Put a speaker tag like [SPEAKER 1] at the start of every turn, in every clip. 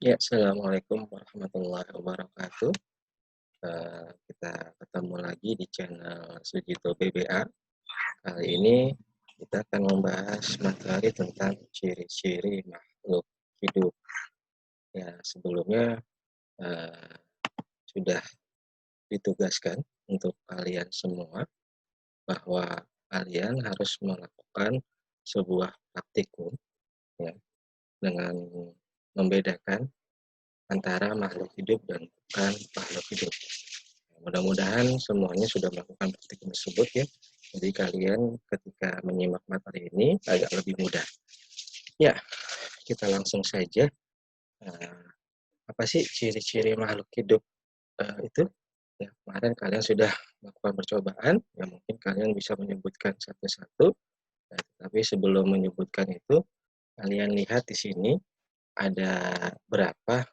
[SPEAKER 1] Ya, assalamualaikum warahmatullahi wabarakatuh. Kita ketemu lagi di channel Sujito BBA. Kali ini kita akan membahas materi tentang ciri-ciri makhluk hidup. Ya, sebelumnya eh, sudah ditugaskan untuk kalian semua bahwa kalian harus melakukan sebuah praktikum, ya, dengan membedakan antara makhluk hidup dan bukan makhluk hidup. Mudah-mudahan semuanya sudah melakukan praktik tersebut ya. Jadi kalian ketika menyimak materi ini agak lebih mudah. Ya, kita langsung saja. Uh, apa sih ciri-ciri makhluk hidup itu? Ya, kemarin kalian sudah melakukan percobaan, ya mungkin kalian bisa menyebutkan satu-satu. Nah, tapi sebelum menyebutkan itu, kalian lihat di sini ada berapa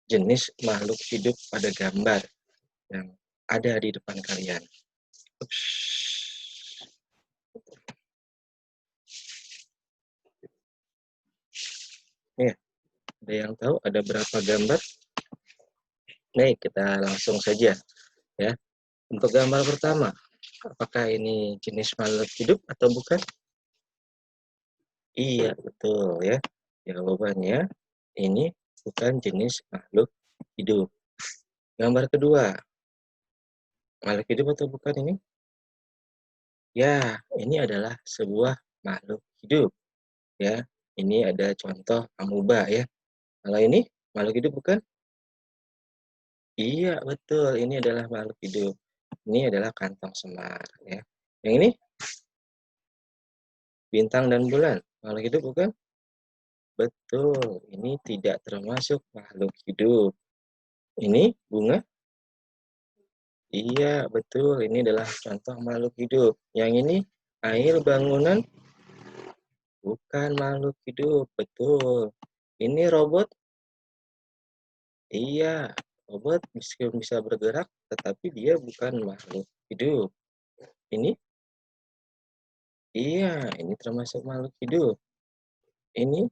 [SPEAKER 1] jenis makhluk hidup pada gambar yang ada di depan kalian. Ups. Ya, ada yang tahu ada berapa gambar? Baik, kita langsung saja ya. Untuk gambar pertama, apakah ini jenis makhluk hidup atau bukan? Iya, betul ya. Jawabannya ini bukan jenis makhluk hidup. Gambar kedua, makhluk hidup atau bukan ini? Ya, ini adalah sebuah makhluk hidup ya. Ini ada contoh amuba ya. Kalau ini makhluk hidup bukan? Iya, betul. Ini adalah makhluk hidup. Ini adalah kantong semar ya. Yang ini bintang dan bulan. Makhluk hidup bukan? Betul. Ini tidak termasuk makhluk hidup. Ini bunga? Iya, betul. Ini adalah contoh makhluk hidup. Yang ini air bangunan? Bukan makhluk hidup. Betul. Ini robot? Iya, robot meskipun bisa bergerak, tetapi dia bukan makhluk hidup. Ini? Iya, ini termasuk makhluk hidup. Ini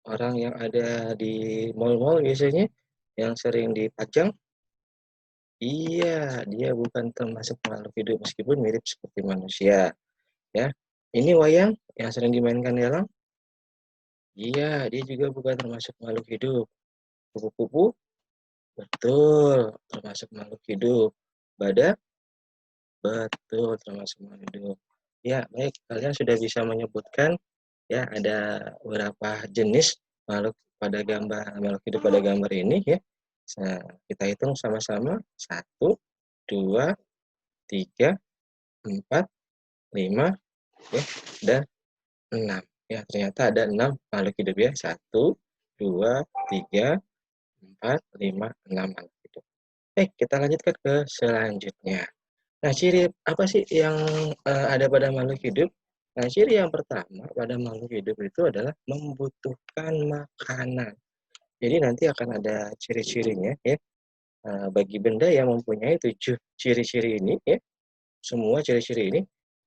[SPEAKER 1] orang yang ada di mall-mall biasanya yang sering dipajang. Iya, dia bukan termasuk makhluk hidup meskipun mirip seperti manusia, ya. Ini wayang yang sering dimainkan di alam. Iya, dia juga bukan termasuk makhluk hidup. Kupu-kupu, betul, termasuk makhluk hidup. Badak, betul, termasuk makhluk hidup. Ya, baik, kalian sudah bisa menyebutkan ya ada beberapa jenis makhluk pada gambar makhluk hidup pada gambar ini ya. Nah, kita hitung sama-sama. 1, 2, 3, 4, 5 ya, dan 6. Ya, ternyata ada 6 makhluk hidup ya. 1, 2, 3, 4, 5, 6 makhluk hidup. Kita lanjutkan ke selanjutnya. Nah, ciri apa sih yang ada pada makhluk hidup? Nah, ciri yang pertama pada makhluk hidup itu adalah membutuhkan makanan. Jadi nanti akan ada ciri-cirinya ya. Bagi benda yang mempunyai 7 ciri-ciri ini ya, semua ciri-ciri ini,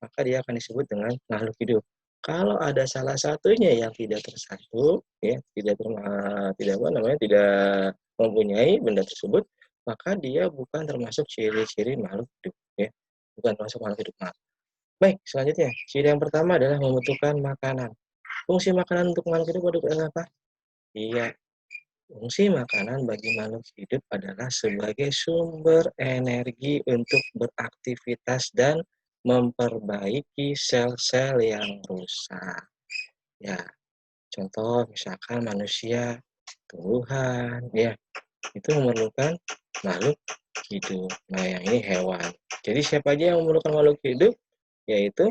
[SPEAKER 1] maka dia akan disebut dengan makhluk hidup. Kalau ada salah satunya yang tidak tersatu, ya, tidak apa namanya, tidak mempunyai benda tersebut, maka dia bukan termasuk ciri-ciri makhluk hidup, ya, bukan termasuk makhluk hidup. Maaf. Baik, selanjutnya, ciri yang pertama adalah membutuhkan makanan. Fungsi makanan untuk makhluk hidup adalah apa? Iya, fungsi makanan bagi makhluk hidup adalah sebagai sumber energi untuk beraktivitas dan memperbaiki sel-sel yang rusak. Ya, contoh misalkan manusia, tumbuhan, ya, itu memerlukan makhluk hidup. Nah, yang ini hewan. Jadi siapa aja yang memerlukan makhluk hidup? Yaitu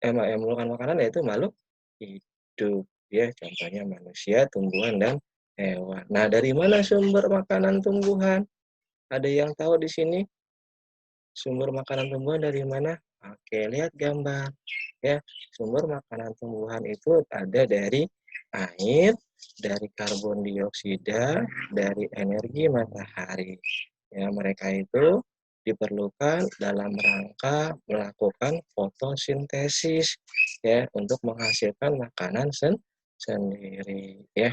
[SPEAKER 1] yang memerlukan makanan yaitu makhluk hidup. Ya, contohnya manusia, tumbuhan, dan hewan. Nah, dari mana sumber makanan tumbuhan? Ada yang tahu di sini sumber makanan tumbuhan dari mana? Oke, lihat gambar. Ya, sumber makanan tumbuhan itu ada dari air, dari karbon dioksida, dari energi matahari. Ya, mereka itu diperlukan dalam rangka melakukan fotosintesis ya untuk menghasilkan makanan sendiri ya.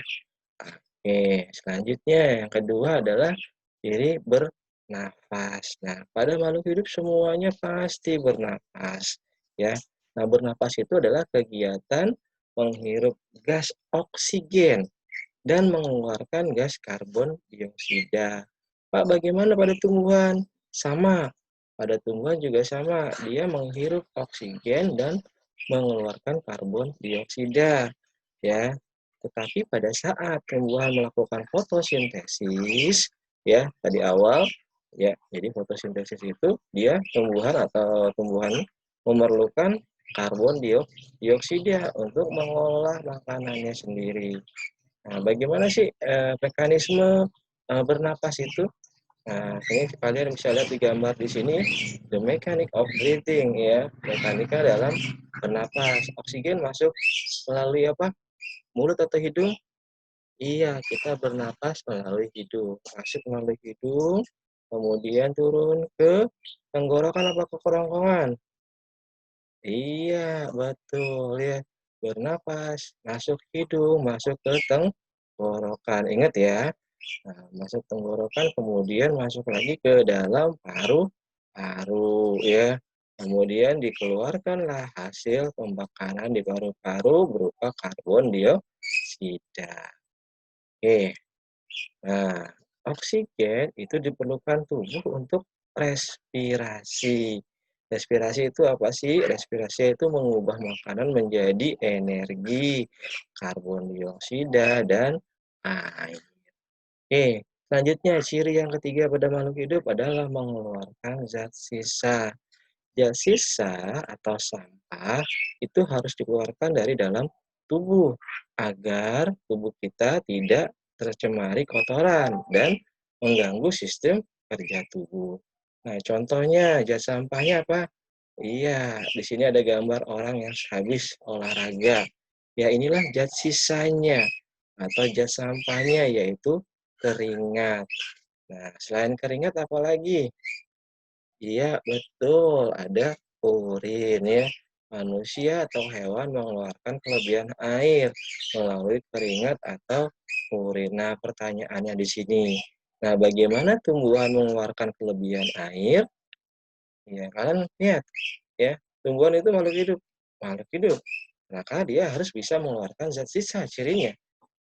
[SPEAKER 1] Oke, selanjutnya yang kedua adalah ciri bernafas. Nah, pada makhluk hidup semuanya pasti bernafas, ya. Nah, bernafas itu adalah kegiatan menghirup gas oksigen dan mengeluarkan gas karbon dioksida. Pak, bagaimana pada tumbuhan? Sama. Pada tumbuhan juga sama. Dia menghirup oksigen dan mengeluarkan karbon dioksida. Ya, tetapi pada saat tumbuhan melakukan fotosintesis, ya, tadi awal, ya, jadi fotosintesis itu dia tumbuhan memerlukan karbon dioksida untuk mengolah makanannya sendiri. Nah, bagaimana sih mekanisme bernapas itu? Nah, ini kalian bisa lihat di gambar di sini, the mechanic of breathing, ya, mekanika dalam bernapas. Oksigen masuk melalui apa? Mulut atau hidung? Iya, kita bernapas melalui hidung. Masuk melalui hidung, kemudian turun ke tenggorokan apa ke kerongkongan? Iya, betul ya. Bernapas, masuk hidung, masuk ke tenggorokan. Ingat ya. Nah, masuk tenggorokan, kemudian masuk lagi ke dalam paru-paru ya. Kemudian dikeluarkanlah hasil pembakaran di paru-paru berupa karbon dioksida. Oke. Nah, oksigen itu diperlukan tubuh untuk respirasi. Respirasi itu apa sih? Respirasi itu mengubah makanan menjadi energi, karbon dioksida, dan air. Oke, selanjutnya ciri yang ketiga pada makhluk hidup adalah mengeluarkan zat sisa. Zat sisa atau sampah itu harus dikeluarkan dari dalam tubuh agar tubuh kita tidak tercemari kotoran dan mengganggu sistem kerja tubuh. Nah, contohnya zat sampahnya apa? Iya, di sini ada gambar orang yang habis olahraga. Ya, inilah zat sisanya atau zat sampahnya yaitu keringat. Nah, selain keringat apa lagi? Iya, betul. Ada urin ya. Manusia atau hewan mengeluarkan kelebihan air melalui keringat atau urin. Nah, pertanyaannya di sini. Nah, bagaimana tumbuhan mengeluarkan kelebihan air? Ya, kalian lihat ya, tumbuhan itu makhluk hidup. Makhluk hidup. Maka dia harus bisa mengeluarkan zat sisa cirinya.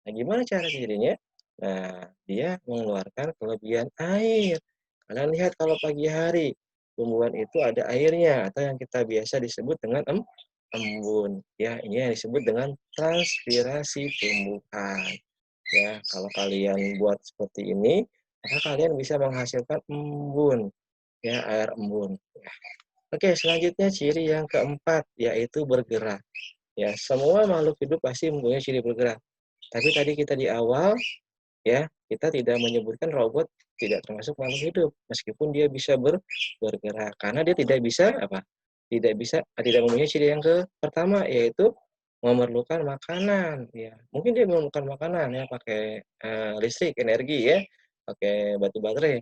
[SPEAKER 1] Nah, gimana cara cirinya? Nah, dia mengeluarkan kelebihan air. Kalian lihat kalau pagi hari, tumbuhan itu ada airnya atau yang kita biasa disebut dengan embun. Ya, ini yang disebut dengan transpirasi tumbuhan. Ya, kalau kalian buat seperti ini, maka kalian bisa menghasilkan embun, ya, air embun. Oke, selanjutnya ciri yang keempat yaitu bergerak. Ya, semua makhluk hidup pasti mempunyai ciri bergerak. Tapi tadi kita di awal ya, kita tidak menyebutkan robot tidak termasuk makhluk hidup meskipun dia bisa bergerak karena dia tidak bisa apa? Tidak mempunyai ciri yang pertama yaitu memerlukan makanan ya. Mungkin dia memerlukan makanan ya pakai listrik, energi ya, pakai batu baterai,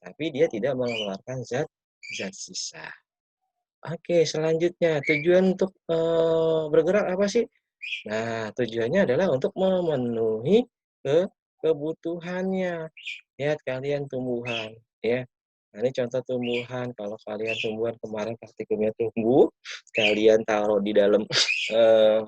[SPEAKER 1] tapi dia tidak mengeluarkan zat zat sisa. Oke, selanjutnya tujuan untuk bergerak apa sih? Nah, tujuannya adalah untuk memenuhi kebutuhannya. Lihat kalian tumbuhan, ya. Nah, ini contoh tumbuhan. Kalau kalian tumbuhan kemarin praktikumnya tumbuh, kalian taruh di dalam eh,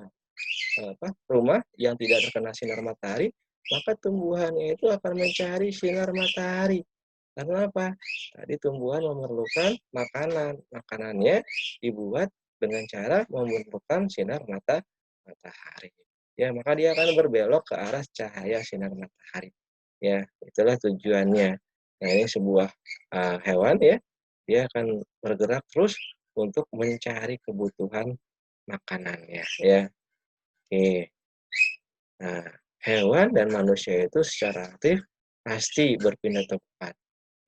[SPEAKER 1] rumah yang tidak terkena sinar matahari, maka tumbuhannya itu akan mencari sinar matahari. Karena apa? Tadi tumbuhan memerlukan makanan. Makanannya dibuat dengan cara memerlukan sinar matahari. Ya, maka dia akan berbelok ke arah cahaya sinar matahari. Ya, itulah tujuannya. Nah, ini sebuah hewan ya, dia akan bergerak terus untuk mencari kebutuhan makanannya ya. Oke. Nah, hewan dan manusia itu secara aktif pasti berpindah tempat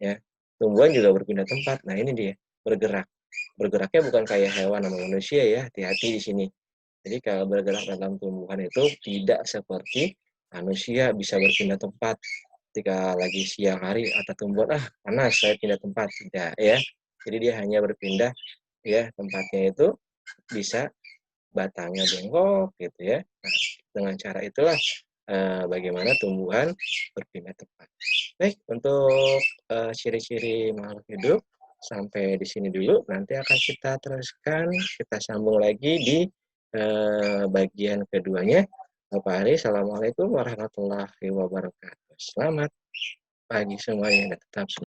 [SPEAKER 1] ya. Tumbuhan juga berpindah tempat. Nah, ini dia, bergerak. Bergeraknya bukan kayak hewan sama manusia ya, hati-hati di sini. Jadi kalau bergerak dalam tumbuhan itu tidak seperti manusia bisa berpindah tempat ketika lagi siang hari atau tumbuhan panas saya pindah tempat tidak ya. Jadi dia hanya berpindah ya tempatnya itu bisa batangnya bengkok gitu ya. Nah, dengan cara itulah bagaimana tumbuhan berpindah tempat. Baik, untuk ciri-ciri makhluk hidup sampai di sini dulu. Nanti akan kita teruskan, kita sambung lagi di bagian keduanya. Pak Ari, Assalamualaikum warahmatullahi wabarakatuh. Selamat pagi semuanya dan tetap semangat.